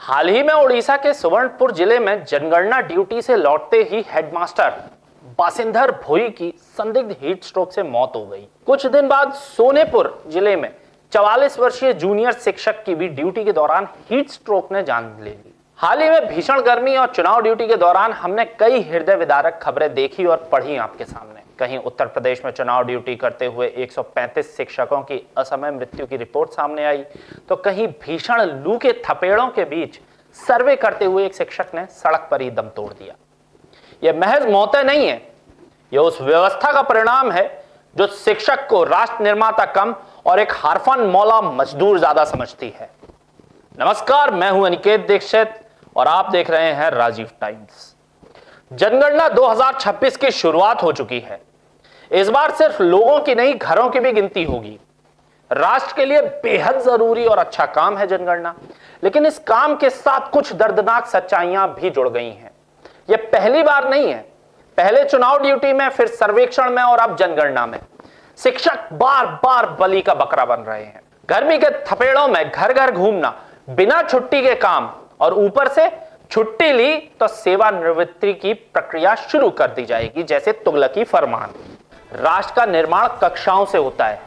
हाल ही में उड़ीसा के सुवर्णपुर जिले में जनगणना ड्यूटी से लौटते ही हेडमास्टर बासिंदर भोई की संदिग्ध हीट स्ट्रोक से मौत हो गई। कुछ दिन बाद सोनेपुर जिले में 44 वर्षीय जूनियर शिक्षक की भी ड्यूटी के दौरान हीट स्ट्रोक ने जान ले ली। हाल ही में भीषण गर्मी और चुनाव ड्यूटी के दौरान हमने कई हृदय विदारक खबरें देखी और पढ़ी आपके सामने। कहीं उत्तर प्रदेश में चुनाव ड्यूटी करते हुए 135 शिक्षकों की असमय मृत्यु की रिपोर्ट सामने आई, तो कहीं भीषण लू के थपेड़ों के बीच सर्वे करते हुए एक शिक्षक ने सड़क पर ही दम तोड़ दिया। यह महज मौतें नहीं है, यह उस व्यवस्था का परिणाम है जो शिक्षक को राष्ट्र निर्माता कम और एक हारफन मौला मजदूर ज्यादा समझती है। नमस्कार, मैं हूं अनिकेत दीक्षित और आप देख रहे हैं राजीव टाइम्स। जनगणना 2026 की शुरुआत हो चुकी है। इस बार सिर्फ लोगों की नहीं, घरों की भी गिनती होगी। राष्ट्र के लिए बेहद जरूरी और अच्छा काम है जनगणना, लेकिन इस काम के साथ कुछ दर्दनाक सच्चाइयां भी जुड़ गई हैं। यह पहली बार नहीं है। पहले चुनाव ड्यूटी में, फिर सर्वेक्षण में और अब जनगणना में शिक्षक बार बार बलि का बकरा बन रहे हैं। गर्मी के थपेड़ों में घर घर घूमना, बिना छुट्टी के काम और ऊपर से छुट्टी ली तो सेवानिवृत्ति की प्रक्रिया शुरू कर दी जाएगी जैसे तुगलकी फरमान। राष्ट्र का निर्माण कक्षाओं से होता है,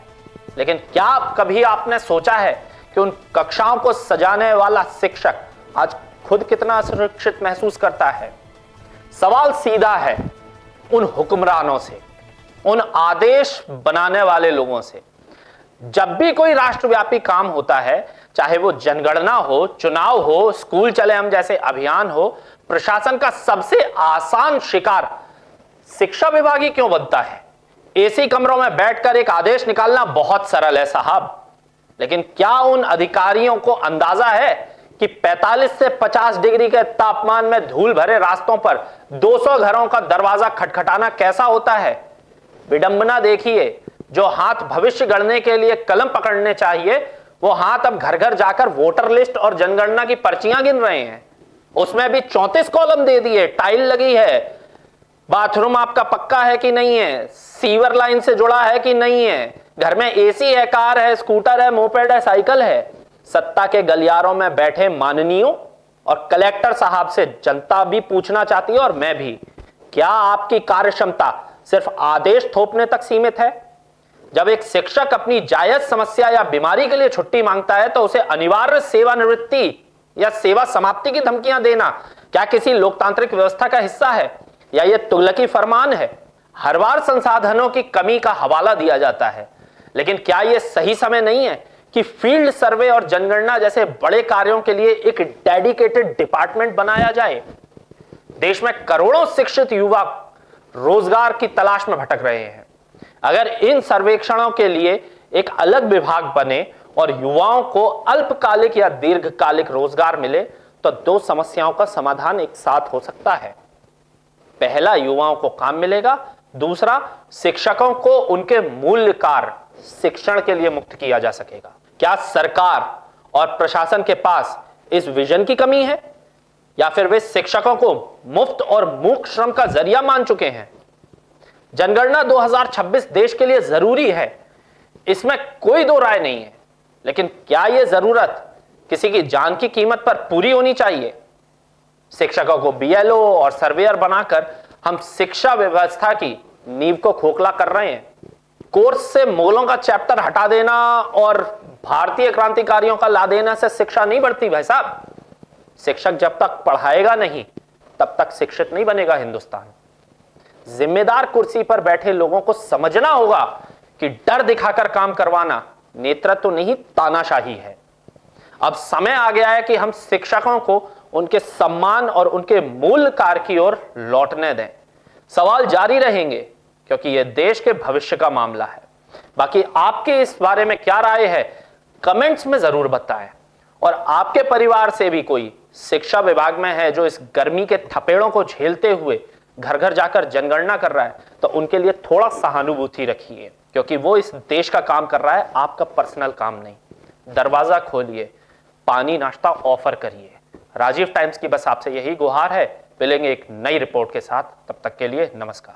लेकिन क्या कभी आपने सोचा है कि उन कक्षाओं को सजाने वाला शिक्षक आज खुद कितना असुरक्षित महसूस करता है? सवाल सीधा है उन हुक्मरानों से, उन आदेश बनाने वाले लोगों से। जब भी कोई राष्ट्रव्यापी काम होता है, चाहे वो जनगणना हो, चुनाव हो, स्कूल चले हम जैसे अभियान हो, प्रशासन का सबसे आसान शिकार शिक्षा विभाग ही क्यों बनता है? एसी कमरों में बैठकर एक आदेश निकालना बहुत सरल है साहब, लेकिन क्या उन अधिकारियों को अंदाजा है कि 45 से 50 डिग्री के तापमान में धूल भरे रास्तों पर 200 घरों का दरवाजा खटखटाना कैसा होता है? विडंबना देखिए, जो हाथ भविष्य गढ़ने के लिए कलम पकड़ने चाहिए, वो हाथ अब घर घर जाकर वोटर लिस्ट और जनगणना की पर्चियां गिन रहे हैं। उसमें भी 34 कॉलम दे दिए, टाइल लगी है, बाथरूम आपका पक्का है कि नहीं है, सीवर लाइन से जुड़ा है कि नहीं है, घर में एसी है, कार है, स्कूटर है, मोपेड है, साइकिल है। सत्ता के गलियारों में बैठे माननीयों और कलेक्टर साहब से जनता भी पूछना चाहती है और मैं भी, क्या आपकी कार्यक्षमता सिर्फ आदेश थोपने तक सीमित है? जब एक शिक्षक अपनी जायज समस्या या बीमारी के लिए छुट्टी मांगता है तो उसे अनिवार्य सेवानिवृत्ति या सेवा समाप्ति की धमकियां देना क्या किसी लोकतांत्रिक व्यवस्था का हिस्सा है, या यह तुगलकी फरमान है? हर बार संसाधनों की कमी का हवाला दिया जाता है, लेकिन क्या यह सही समय नहीं है कि फील्ड सर्वे और जनगणना जैसे बड़े कार्यों के लिए एक डेडिकेटेड डिपार्टमेंट बनाया जाए? देश में करोड़ों शिक्षित युवा रोजगार की तलाश में भटक रहे हैं। अगर इन सर्वेक्षणों के लिए एक अलग विभाग बने और युवाओं को अल्पकालिक या दीर्घकालिक रोजगार मिले तो दो समस्याओं का समाधान एक साथ हो सकता है। पहला, युवाओं को काम मिलेगा, दूसरा, शिक्षकों को उनके मूल्य कार्य शिक्षण के लिए मुक्त किया जा सकेगा। क्या सरकार और प्रशासन के पास इस विजन की कमी है, या फिर वे शिक्षकों को मुफ्त और मूक श्रम का जरिया मान चुके हैं? जनगणना 2026 देश के लिए जरूरी है, इसमें कोई दो राय नहीं है, लेकिन क्या यह जरूरत किसी की जान की कीमत पर पूरी होनी चाहिए? शिक्षकों को बीएलओ और सर्वेयर बनाकर हम शिक्षा व्यवस्था की नींव को खोखला कर रहे हैं। कोर्स से मुगलों का चैप्टर हटा देना और भारतीय क्रांतिकारियों का ला देना से शिक्षा नहीं बढ़ती भाई साहब। शिक्षक जब तक पढ़ाएगा नहीं, तब तक शिक्षित नहीं बनेगा हिंदुस्तान। जिम्मेदार कुर्सी पर बैठे लोगों को समझना होगा कि डर दिखाकर काम करवाना नेतृत्व तो नहीं, तानाशाही है। अब समय आ गया है कि हम शिक्षकों को उनके सम्मान और उनके मूल कार्य की ओर लौटने दें। सवाल जारी रहेंगे क्योंकि यह देश के भविष्य का मामला है। बाकी आपके इस बारे में क्या राय है, कमेंट्स में जरूर बताएं। और आपके परिवार से भी कोई शिक्षा विभाग में है जो इस गर्मी के थपेड़ों को झेलते हुए घर घर जाकर जनगणना कर रहा है, तो उनके लिए थोड़ा सहानुभूति रखिए, क्योंकि वो इस देश का काम कर रहा है, आपका पर्सनल काम नहीं। दरवाजा खोलिए, पानी नाश्ता ऑफर करिए। राजीव टाइम्स की बस आपसे यही गुहार है। मिलेंगे एक नई रिपोर्ट के साथ, तब तक के लिए नमस्कार।